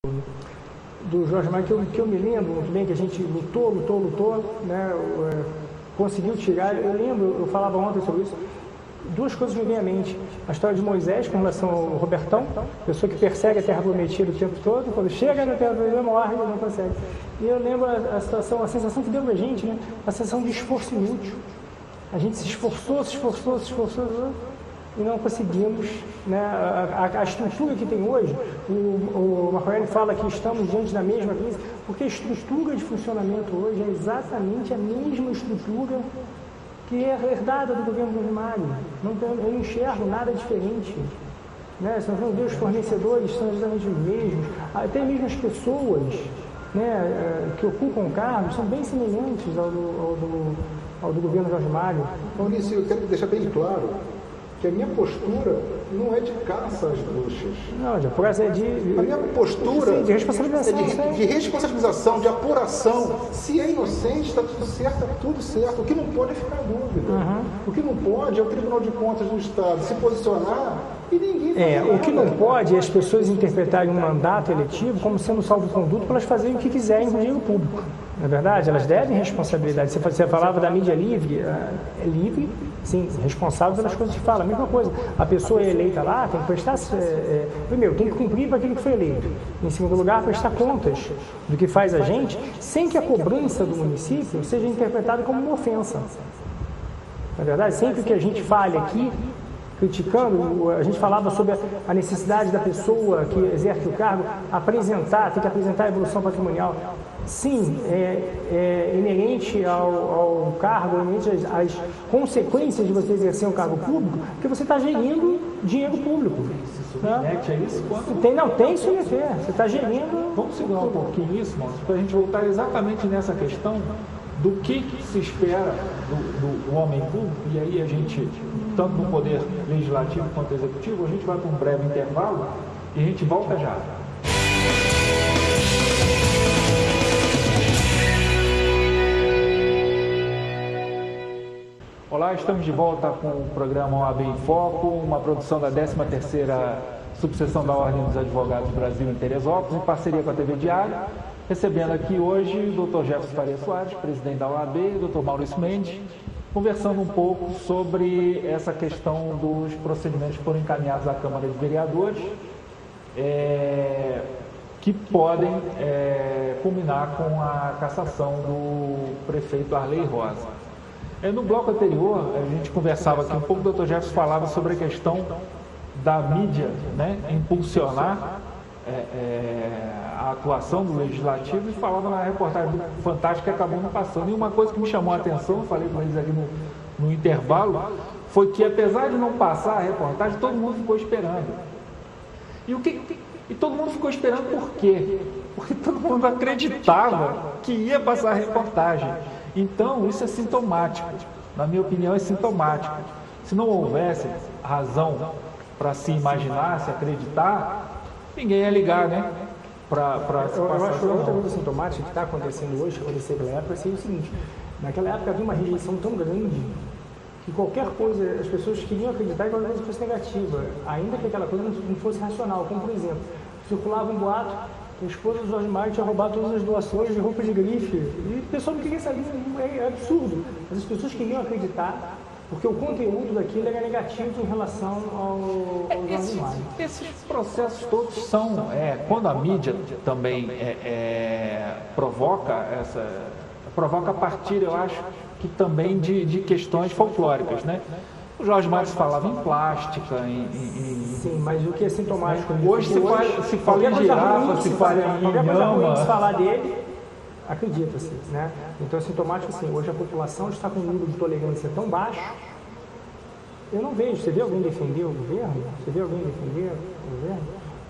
do Jorge Mário, que eu me lembro muito bem, que a gente lutou, né, conseguiu tirar. Eu lembro, eu falava ontem sobre isso, duas coisas me vêm à mente. A história de Moisés com relação ao Robertão, pessoa que persegue a Terra Prometida o tempo todo, quando chega na Terra Prometida morre e não consegue. E eu lembro a situação, a sensação que deu pra gente, né, a sensação de esforço inútil. A gente se esforçou e não conseguimos, né, a estrutura que tem hoje. O Marco Aurélio fala que estamos diante da mesma crise, porque a estrutura de funcionamento hoje é exatamente a mesma estrutura que é herdada do governo do Mário. Eu não enxergo nada diferente. Né? Se nós vamos ver, os fornecedores são exatamente os mesmos, até mesmo as pessoas, né, que ocupam cargos são bem semelhantes ao do governo Jorge Mário. Maurício, eu quero deixar bem claro que a minha postura não é de caça às bruxas. Não, de apuração é de... A minha postura sim, de responsabilização. De responsabilização, de apuração. Se é inocente, está tudo certo. O que não pode é ficar em dúvida. Uhum. O que não pode é o Tribunal de Contas do Estado se posicionar e ninguém fazer nada. O que não pode é as pessoas interpretarem um mandato eletivo como sendo salvo-conduto para elas fazerem o que quiserem com o dinheiro público. Na verdade, elas devem responsabilidade. Você falava da mídia livre, é livre, sim, responsável pelas coisas que fala. A mesma coisa, a pessoa é eleita lá, tem que prestar, primeiro, tem que cumprir para aquilo que foi eleito. Em segundo lugar, prestar contas do que faz a gente, sem que a cobrança do município seja interpretada como uma ofensa. Na verdade, sempre que a gente fale aqui, criticando, a gente falava sobre a necessidade da pessoa que exerce o cargo tem que apresentar a evolução patrimonial. Sim, é inerente ao cargo, inerente às consequências de você exercer um cargo público, porque você está gerindo dinheiro público. Né? É isso? Tem isso aí, você está gerindo... Vamos segurar um pouquinho isso, Márcio, para a gente voltar exatamente nessa questão do que se espera do homem público, e aí a gente, tanto no poder legislativo quanto executivo, a gente vai para um breve intervalo e a gente volta já. Olá, estamos de volta com o programa OAB em Foco, uma produção da 13ª Subseção da Ordem dos Advogados do Brasil em Teresópolis, em parceria com a TV Diário, recebendo aqui hoje o Dr. Jefferson Faria Soares, presidente da OAB, o Dr. Maurício Mendes, conversando um pouco sobre essa questão dos procedimentos que foram encaminhados à Câmara de Vereadores, que podem culminar com a cassação do prefeito Arley Rosa. No bloco anterior, a gente conversava aqui um pouco, o Dr. Jefferson falava sobre a questão da mídia, né, impulsionar a atuação do Legislativo, e falava na reportagem do Fantástico que acabou não passando. E uma coisa que me chamou a atenção, eu falei com eles aqui no intervalo, foi que apesar de não passar a reportagem, todo mundo ficou esperando. E todo mundo ficou esperando por quê? Porque todo mundo acreditava que ia passar a reportagem. Então, isso é sintomático. Na minha opinião, é sintomático. Se não houvesse razão para se imaginar, se acreditar, ninguém ia ligar, né? Eu acho que outra coisa sintomática que está acontecendo hoje, que aconteceu naquela época, é o seguinte: naquela época havia uma rejeição tão grande que qualquer coisa, as pessoas queriam acreditar que aquela coisa fosse negativa, ainda que aquela coisa não fosse racional. Como, por exemplo, circulava um boato que a esposa do Jorge Mário tinha roubado todas as doações de roupa de grife, e o pessoal não queria saber, é absurdo, mas as pessoas queriam acreditar, porque o conteúdo daquilo era negativo em relação ao Jorge Mário. Esses processos todos são, quando a mídia também provoca a partir, eu acho, que também de questões folclóricas, né? O Jorge Mário falava em plástica, Sim, mas o que é sintomático... Hoje se fala em girafa, se fala em qualquer coisa ruim se falar dele, acredita-se, né? Então é sintomático assim, hoje a população está com um nível de tolerância tão baixo, eu não vejo. Você vê alguém defender o governo? Você vê alguém defender o governo?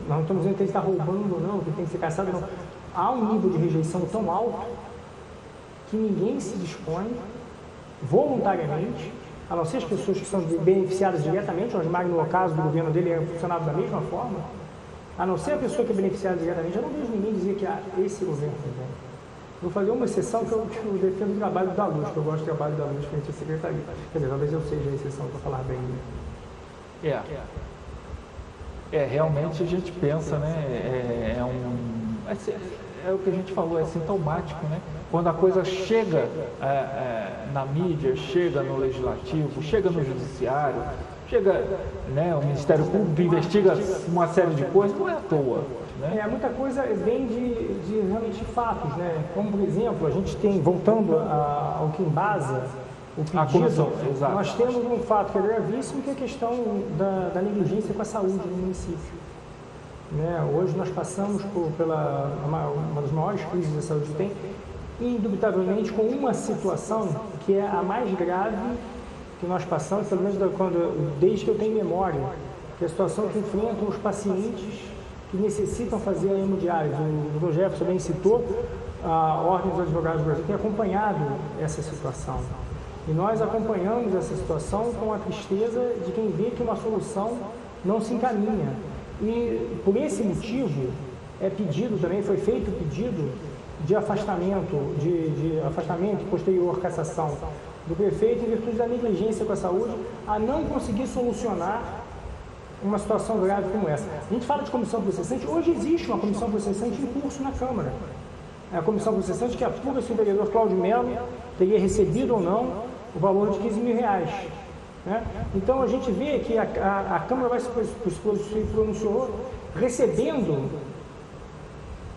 Nós não estamos dizendo que ele está roubando, não, que tem que ser caçado, não. Há um nível de rejeição tão alto que ninguém se dispõe voluntariamente, a não ser as pessoas que são beneficiadas diretamente. O Jorge Mário, no caso do governo dele, é funcionado da mesma forma. A não ser a pessoa que é beneficiada diretamente, eu não vejo ninguém dizer que esse governo também. Vou fazer uma exceção, que eu defendo o trabalho da Luz, que eu gosto do trabalho da Luz frente à secretaria. Quer dizer, talvez eu seja a exceção para falar bem. Realmente a gente pensa, né? É o que a gente falou, é sintomático, né? Quando a coisa chega na mídia, chega no legislativo, chega no judiciário, chega, né, o Ministério Público investiga uma série de coisas, não é à toa. Né? Muita coisa vem de realmente fatos, né? Como, por exemplo, a gente tem, voltando ao que embasa o pedido, nós temos um fato que é gravíssimo, que é a questão da negligência com a saúde no município. Né? Hoje nós passamos pela uma das maiores crises da saúde que tem, indubitavelmente com uma situação que é a mais grave que nós passamos, pelo menos desde que eu tenho memória, que é a situação que enfrentam os pacientes que necessitam fazer a hemodiálise. O Dr. Jefferson bem citou, a Ordem dos Advogados do Brasil tem acompanhado essa situação. E nós acompanhamos essa situação com a tristeza de quem vê que uma solução não se encaminha. E por esse motivo foi feito o pedido de afastamento, de afastamento e posterior cassação do prefeito em virtude da negligência com a saúde a não conseguir solucionar uma situação grave como essa. A gente fala de comissão processante, hoje existe uma comissão processante em curso na Câmara. É a comissão processante que apura se o vereador Cláudio Melo teria recebido ou não o valor de R$15 mil. Né? Então a gente vê que a Câmara vai se pronunciou recebendo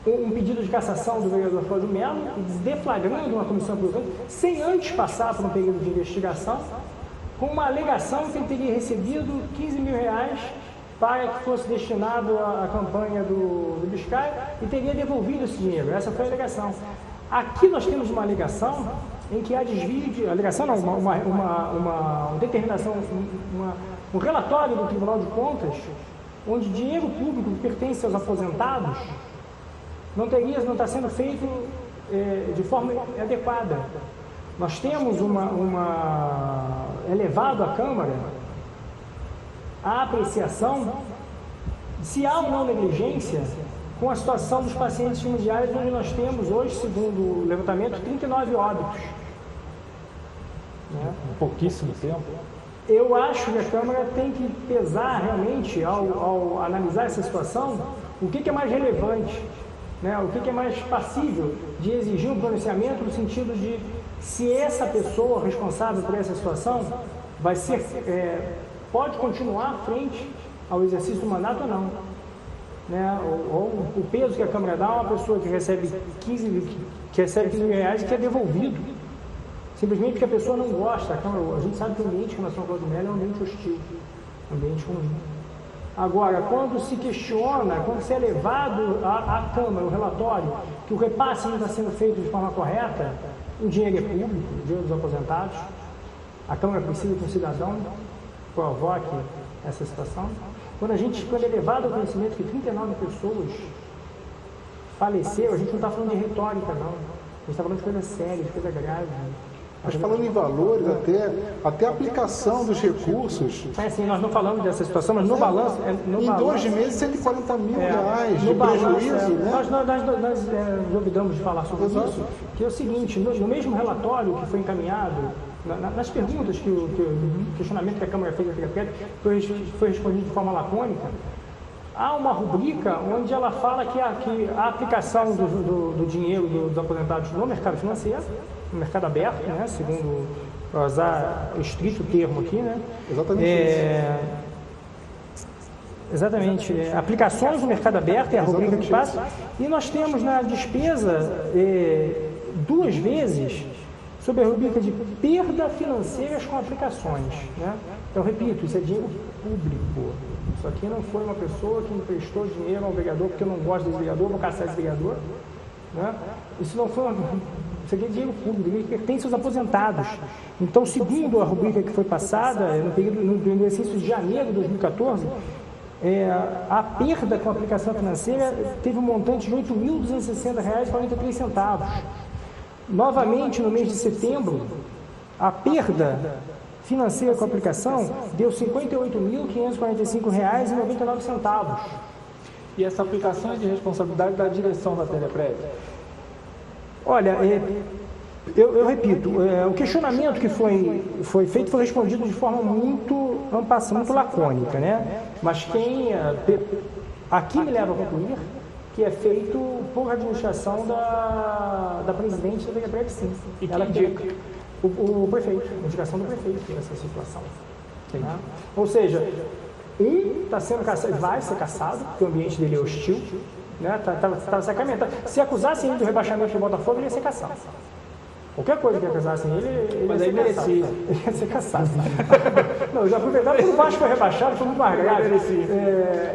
um pedido de cassação do vereador Cláudio Melo, deflagrando uma comissão processante, sem antes passar por um período de investigação, com uma alegação que ele teria recebido R$15 mil para que fosse destinado à campanha do Biscay e teria devolvido esse dinheiro. Essa foi a alegação. Aqui nós temos uma alegação em que há desvio de... Alegação não, uma determinação, um relatório do Tribunal de Contas, onde dinheiro público que pertence aos aposentados não está sendo feito de forma adequada. Nós temos elevado à Câmara a apreciação se há ou não negligência com a situação dos pacientes hemodiálises, onde nós temos hoje, segundo o levantamento, 39 óbitos. Né? Pouquíssimo tempo. Eu acho que a Câmara tem que pesar realmente, ao analisar essa situação, o que é mais relevante, né? O que é mais passível de exigir um pronunciamento no sentido de se essa pessoa responsável por essa situação vai ser, pode continuar à frente ao exercício do mandato ou não. Né? Ou o peso que a Câmara dá a uma pessoa que recebe 15 mil reais e que é devolvido, simplesmente porque a pessoa não gosta. A gente sabe que o ambiente que nós estamos Cláudio Melo é um ambiente hostil, um ambiente ruim. Agora, quando se questiona, quando se é levado à Câmara o relatório que o repasse não está sendo feito de forma correta, o dinheiro é público, o dinheiro dos aposentados, a Câmara precisa que um cidadão provoque essa situação. Quando é levado ao conhecimento que 39 pessoas faleceram, a gente não está falando de retórica, não. A gente está falando de coisa séria, de coisa grave. Mas falando em valores, até a aplicação dos recursos... Sim, nós não falamos dessa situação, mas no balanço... Em 2 meses, R$140 mil de prejuízo, né? Nós duvidamos de falar sobre isso, que é o seguinte, no mesmo relatório que foi encaminhado, nas perguntas que o questionamento que a Câmara fez foi respondido de forma lacônica, há uma rubrica onde ela fala que a aplicação do dinheiro dos aposentados no mercado financeiro, no mercado aberto, né, segundo usar o estrito termo aqui, né? Exatamente. Aplicações no mercado aberto é a rubrica que passa. E nós temos na despesa 2 vezes sobre a rubrica de perda financeiras com aplicações. Né? Então, repito, isso é dinheiro público. Isso aqui não foi uma pessoa que emprestou dinheiro ao vereador porque eu não gosto desse vereador, vou caçar esse vereador. Né? Isso não foi isso aqui é dinheiro público, ele pertence aos aposentados. Então, segundo a rubrica que foi passada, no exercício de janeiro de 2014, a perda com a aplicação financeira teve um montante de R$ 8.260,43. Novamente, no mês de setembro, a perda financeira com a aplicação deu R$ 58.545,99. E essa aplicação é de responsabilidade da direção da Teleprev? Olha, eu repito, o questionamento que foi feito foi respondido de forma muito lacônica, né? Mas aqui me leva a concluir que é feito por administração da presidente da Verebrec, sim. E quem ela indica? O prefeito, a indicação do prefeito nessa situação. Né? Ou seja, está sendo caçado, vai ser caçado, porque o ambiente dele é hostil, né? Tá sacramentado. Se acusassem ele do rebaixamento do Botafogo, ele ia ser caçado. Qualquer coisa que acusassem ele Mas ia aí ser caçado. merecia. Ele ia ser caçado. Não, já aproveitar porque o Vasco foi rebaixado, foi muito mais grave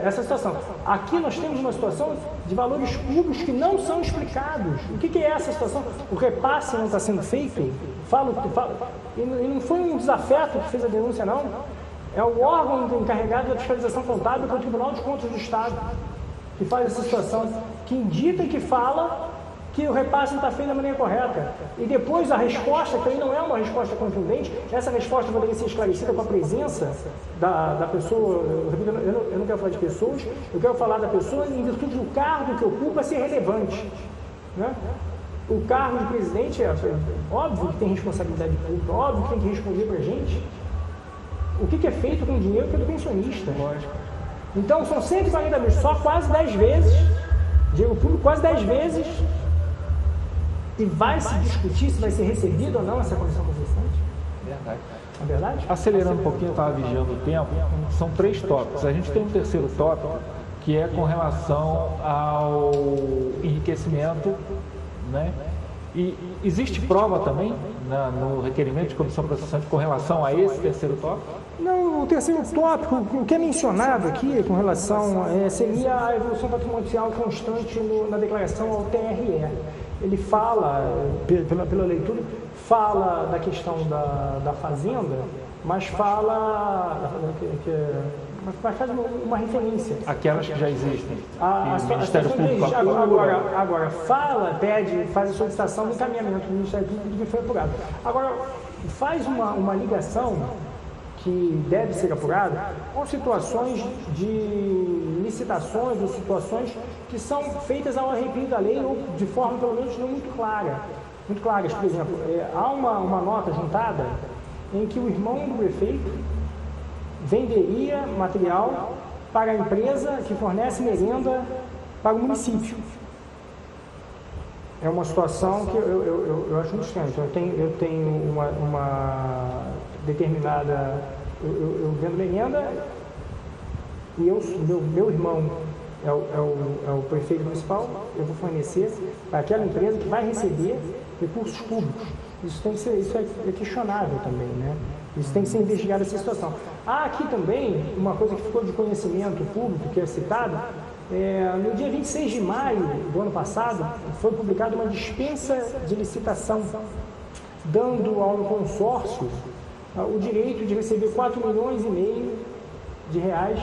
essa situação. Aqui nós temos uma situação de valores públicos que não são explicados. O que é essa situação? O repasse não está sendo feito? E não foi um desafeto que fez a denúncia, não. É o órgão encarregado da fiscalização contábil, que é o Tribunal de Contas do Estado, que faz essa situação, que indica e que fala que o repasse não está feito da maneira correta. E depois a resposta, que aí não é uma resposta contundente, essa resposta poderia ser esclarecida com a presença da pessoa. Eu não quero falar de pessoas, eu quero falar da pessoa em virtude do cargo que ocupa ser relevante. Né? O cargo de presidente é óbvio que tem responsabilidade pública, óbvio que tem que responder para a gente. O que é feito com o dinheiro que é do pensionista? Lógico. Então são 140 mil, só quase 10 vezes, dinheiro público quase 10 vezes. E vai se discutir se vai ser recebido ou não essa comissão processante? Verdade. É verdade? Acelerando um pouquinho, eu estava vigiando o tempo, são 3 tópicos. A gente tem um terceiro tópico, que é com relação ao enriquecimento, né? E existe prova também no requerimento de comissão processante com relação a esse terceiro tópico? Não, o terceiro tópico, o que é mencionado aqui com relação seria a evolução patrimonial constante na declaração ao TRE. Ele fala, pela leitura, fala da questão da fazenda, mas fala, mas faz uma referência. Aquelas que já existem. O Ministério Público agora faz a solicitação do encaminhamento do Ministério Público que foi apurado. Agora, faz uma ligação que deve ser apurada com situações de licitações ou situações que são feitas ao arrepio da lei ou de forma, pelo menos, não muito clara. Muito claras, por exemplo, há uma nota juntada em que o irmão do prefeito venderia material para a empresa que fornece merenda para o município. É uma situação que eu acho muito estranha. Então, eu tenho uma determinada... Eu vendo merenda e meu irmão é o prefeito municipal, eu vou fornecer para aquela empresa que vai receber recursos públicos. Isso é questionável também, né? Isso tem que ser investigado, essa situação. Há aqui também uma coisa que ficou de conhecimento público, que é citada. No dia 26 de maio do ano passado, foi publicada uma dispensa de licitação, dando ao consórcio o direito de receber 4,5 milhões de reais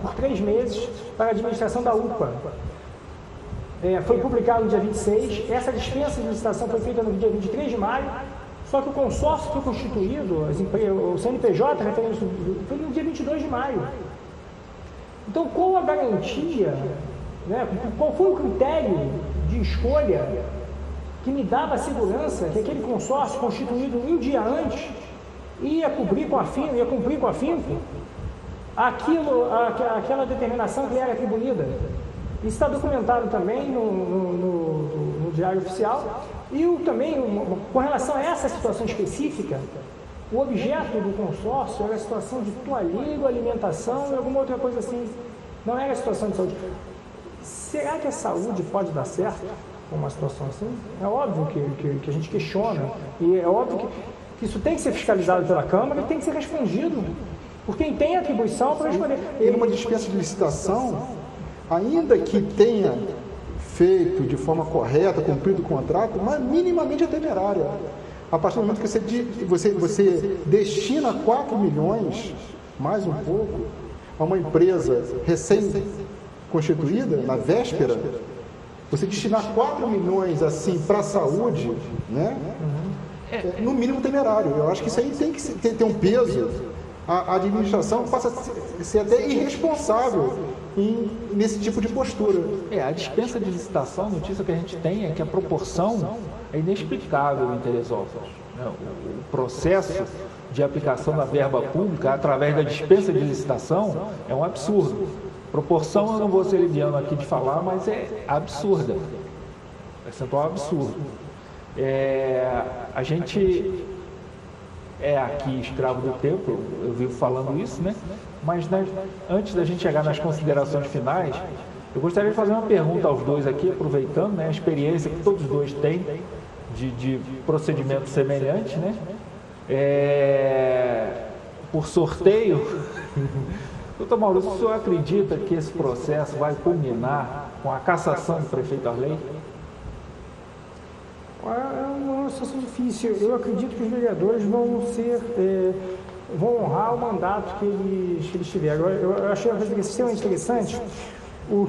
por 3 meses para a administração da UPA. Foi publicado no dia 26, essa dispensa de licitação foi feita no dia 23 de maio, só que o consórcio foi constituído, o CNPJ, foi no dia 22 de maio. Então, qual a garantia, né, qual foi o critério de escolha que me dava a segurança que aquele consórcio constituído um dia antes ia cumprir com afinco aquela determinação que lhe era atribuída? Isso está documentado também no Diário Oficial. E também, com relação a essa situação específica, o objeto do consórcio era a situação de toalheiro, alimentação e alguma outra coisa assim. Não era a situação de saúde. Será que a saúde pode dar certo com uma situação assim? É óbvio que a gente questiona. E é óbvio que isso tem que ser fiscalizado pela Câmara e tem que ser respondido por quem tem atribuição para responder. E numa dispensa de licitação, ainda que tenha feito de forma correta, cumprido o contrato, mas minimamente é temerária. A partir do momento que você destina 4 milhões, mais um pouco, a uma empresa recém-constituída, na véspera, você destinar 4 milhões assim para a saúde, né? É, no mínimo temerário. Eu acho que isso aí tem que ter um peso. A administração passa a ser até irresponsável nesse tipo de postura. A dispensa de licitação, a notícia que a gente tem é que a proporção é inexplicável em Teresópolis. O processo de aplicação da verba pública através da dispensa de licitação é um absurdo. proporção eu não vou ser liviano aqui de falar, mas é absurda. Percentual absurdo. A gente é aqui escravo do tempo, eu vivo falando isso, né? Mas antes da gente chegar nas considerações finais, eu gostaria de fazer uma pergunta aos dois aqui, aproveitando, né, a experiência que todos os dois têm de procedimento semelhante, né? Por sorteio. Doutor Maurício, o senhor acredita que esse processo vai culminar com a cassação do prefeito Arley? É uma situação difícil. Eu acredito que os vereadores vão honrar o mandato que eles tiveram. Eu achei uma coisa extremamente interessante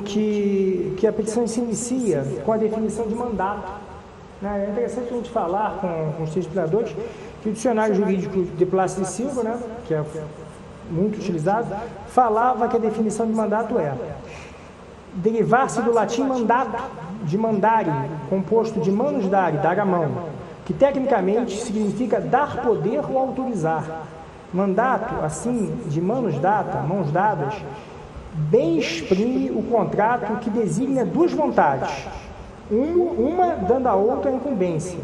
que a petição se inicia com a definição de mandato. É interessante a gente falar com os legisladores que o dicionário jurídico de Plácido e Silva, né, que é muito utilizado, falava que a definição de mandato é derivar-se do latim mandato, de mandare, composto de manus dare, dar a mão, que tecnicamente significa dar poder ou autorizar. Mandato, assim, de manus data, mãos dadas, bem exprime o contrato que designa duas vontades, uma dando à outra a incumbência,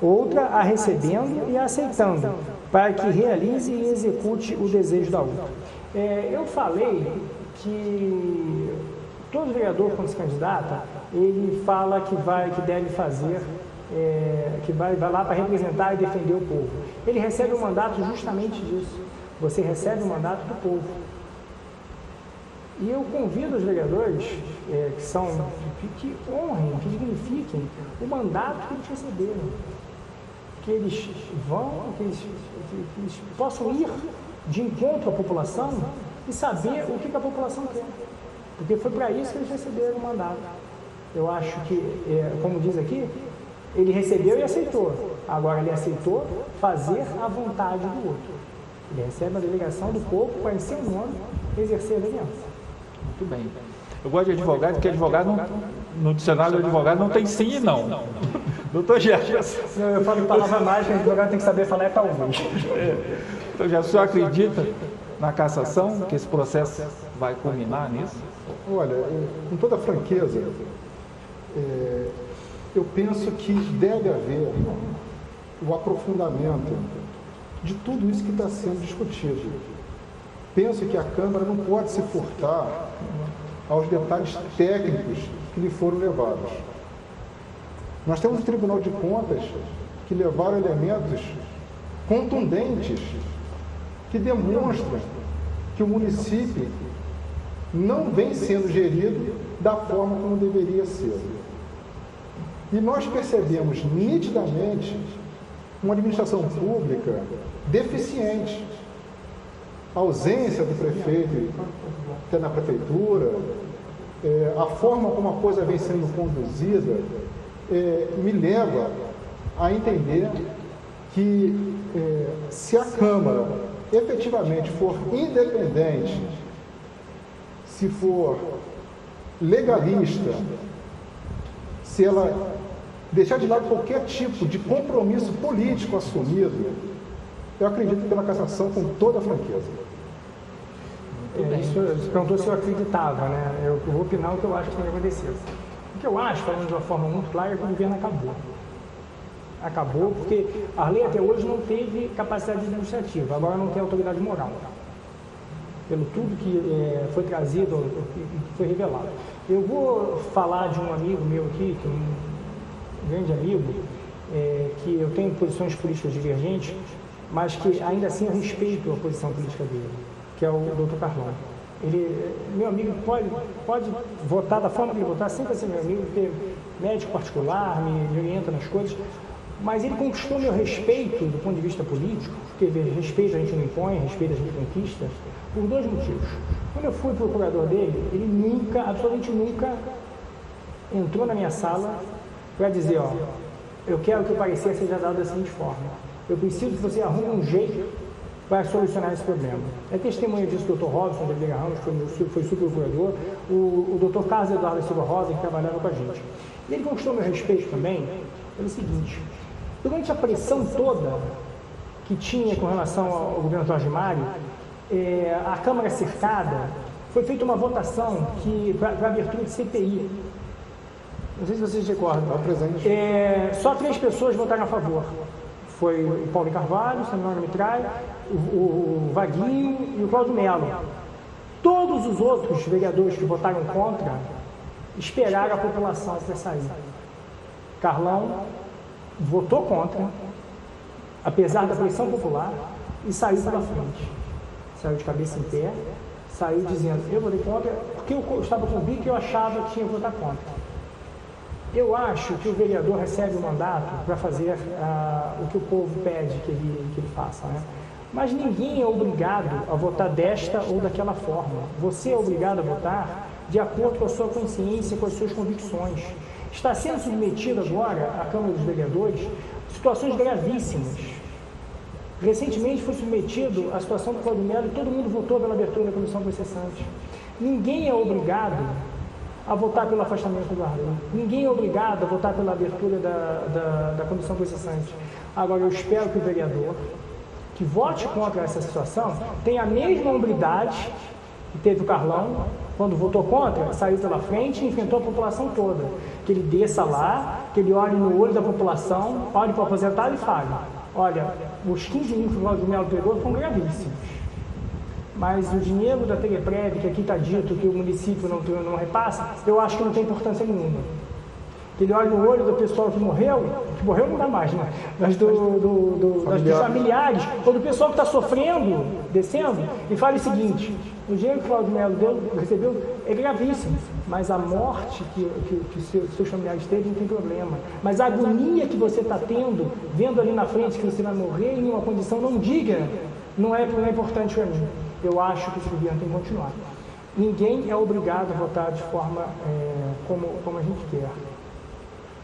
outra a recebendo e a aceitando, para que realize e execute o desejo da outra. Eu falei que todo vereador, quando se candidata, ele fala que deve fazer, que vai lá para representar e defender o povo. Ele recebe o mandato justamente disso. Você recebe o mandato do povo. E eu convido os vereadores que honrem, que dignifiquem o mandato que eles receberam. Que eles possam ir de encontro à população e saber o que a população quer. Porque foi para isso que eles receberam o mandato. Eu acho que, como diz aqui, ele recebeu e aceitou. Agora ele aceitou fazer a vontade do outro. Ele recebe a delegação do povo para, em seu nome, exercer a vereança. Muito bem. Eu gosto de advogado, porque advogado, no dicionário do advogado, não tem sim e não. Doutor Jefferson. Eu falo palavra mágica, o advogado tem que saber falar talvez. Doutor Jefferson, o senhor acredita na cassação, que esse processo vai culminar nisso? Olha, com toda franqueza, eu penso que deve haver o aprofundamento de tudo isso que está sendo discutido. Penso que a Câmara não pode se furtar aos detalhes técnicos que lhe foram levados. Nós temos o Tribunal de Contas que levaram elementos contundentes que demonstram que o município não vem sendo gerido da forma como deveria ser. E nós percebemos nitidamente uma administração pública deficiente. A ausência do prefeito até na prefeitura, a forma como a coisa vem sendo conduzida, me leva a entender que se a Câmara efetivamente for independente, se for legalista, se ela deixar de lado qualquer tipo de compromisso político assumido, eu acredito pela cassação com toda a franqueza. Você perguntou se eu acreditava, né? Eu vou opinar o que eu acho que tem que acontecer. O que eu acho, falando de uma forma muito clara, é que o governo acabou. Acabou porque a lei até hoje não teve capacidade administrativa, agora não tem autoridade moral. Pelo tudo que foi trazido, que foi revelado. Eu vou falar de um amigo meu aqui, que é um grande amigo, que eu tenho posições políticas divergentes, mas que ainda assim eu respeito a posição política dele, que é o Dr. Carlão. Ele, meu amigo, pode votar da forma que ele votar, sempre vai ser meu amigo, porque médico particular, me orienta nas coisas, mas ele conquistou meu respeito do ponto de vista político, porque respeito a gente não impõe, respeito a gente conquista, por dois motivos. Quando eu fui procurador dele, ele nunca, absolutamente nunca, entrou na minha sala para dizer, ó, eu quero que o parecer seja dado da seguinte forma, eu preciso que você arrume um jeito para solucionar esse problema. É testemunha disso o Dr. Robson de Oliveira Ramos, que foi subprocurador, o Dr. Carlos Eduardo Silva Rosa, que trabalhava com a gente. E ele conquistou meu respeito também pelo seguinte, durante a pressão toda que tinha com relação ao governo Jorge Mário, a Câmara cercada, foi feita uma votação para abertura de CPI. Não sei se vocês recordam. Só 3 pessoas votaram a favor. Foi o Paulo Carvalho, o Samuel Mitrai, o Vaguinho e o Cláudio Melo. Todos os outros vereadores que votaram contra esperaram a população para sair. Carlão votou contra, apesar da pressão popular, e saiu pela frente. Saiu de cabeça em pé, saiu dizendo, eu votei contra, porque eu estava convicto e eu achava que tinha que votar contra. Eu acho que o vereador recebe o mandato para fazer o que o povo pede que ele faça, né? Mas ninguém é obrigado a votar desta ou daquela forma. Você é obrigado a votar de acordo com a sua consciência, com as suas convicções. Está sendo submetido agora à Câmara dos Vereadores situações gravíssimas. Recentemente foi submetido à situação do Cláudio Melo e todo mundo votou pela abertura da comissão processante. Ninguém é obrigado a votar pelo afastamento do Arley. Ninguém é obrigado a votar pela abertura da comissão processante. Agora, eu espero que o vereador que vote contra essa situação tenha a mesma hombridade que teve o Carlão, quando votou contra, saiu pela frente e enfrentou a população toda. Que ele desça lá, que ele olhe no olho da população, olhe para o aposentado e fale, olha, os 15 mil que o Cláudio Melo pegou foram gravíssimos. Mas o dinheiro da Teleprev, que aqui está dito que o município não repassa, eu acho que não tem importância nenhuma. Que ele olhe no olho do pessoal que morreu não dá mais, né? Mas dos familiares, ou do pessoal que está sofrendo, descendo, e fale o seguinte, o dinheiro que o Cláudio Melo recebeu é gravíssimo, mas a morte que seus familiares teve não tem problema. Mas a agonia que você está tendo, vendo ali na frente que você vai morrer em uma condição não digna, não é importante para mim. Eu acho que esse governo tem que continuar. Ninguém é obrigado a votar de forma como a gente quer.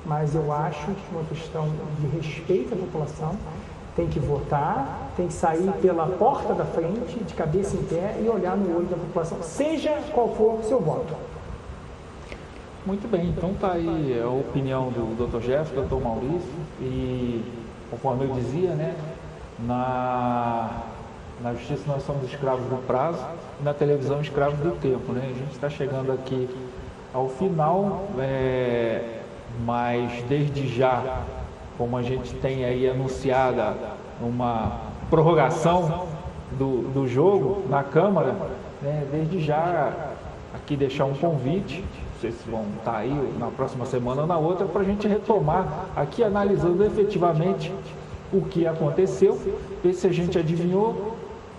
Mas eu acho que uma questão de respeito à população tem que votar, tem que sair pela porta da frente, de cabeça em pé e olhar no olho da população, seja qual for o seu voto. Muito bem, então está aí a opinião do Dr. Jefferson, do Dr. Maurício, e conforme eu dizia, né, na justiça nós somos escravos do prazo, e na televisão escravos do tempo, né? A gente está chegando aqui ao final, mas desde já, como a gente tem aí anunciada uma prorrogação do jogo na Câmara, né, desde já aqui deixar um convite, não sei se vão estar aí na próxima semana ou na outra, para a gente retomar aqui analisando efetivamente o que aconteceu, ver se a gente adivinhou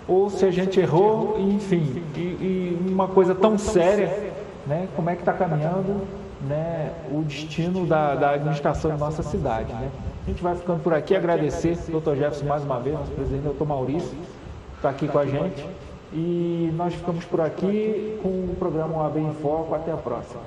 ou se a gente errou, enfim, e uma coisa tão séria, né, como é que está caminhando, né, o destino da administração da nossa cidade, né? A gente vai ficando por aqui, agradecer ao Dr. Jefferson mais uma vez, nosso presidente, Dr. Maurício, está aqui com a gente, e nós ficamos por aqui com o programa OAB em Foco. Até a próxima.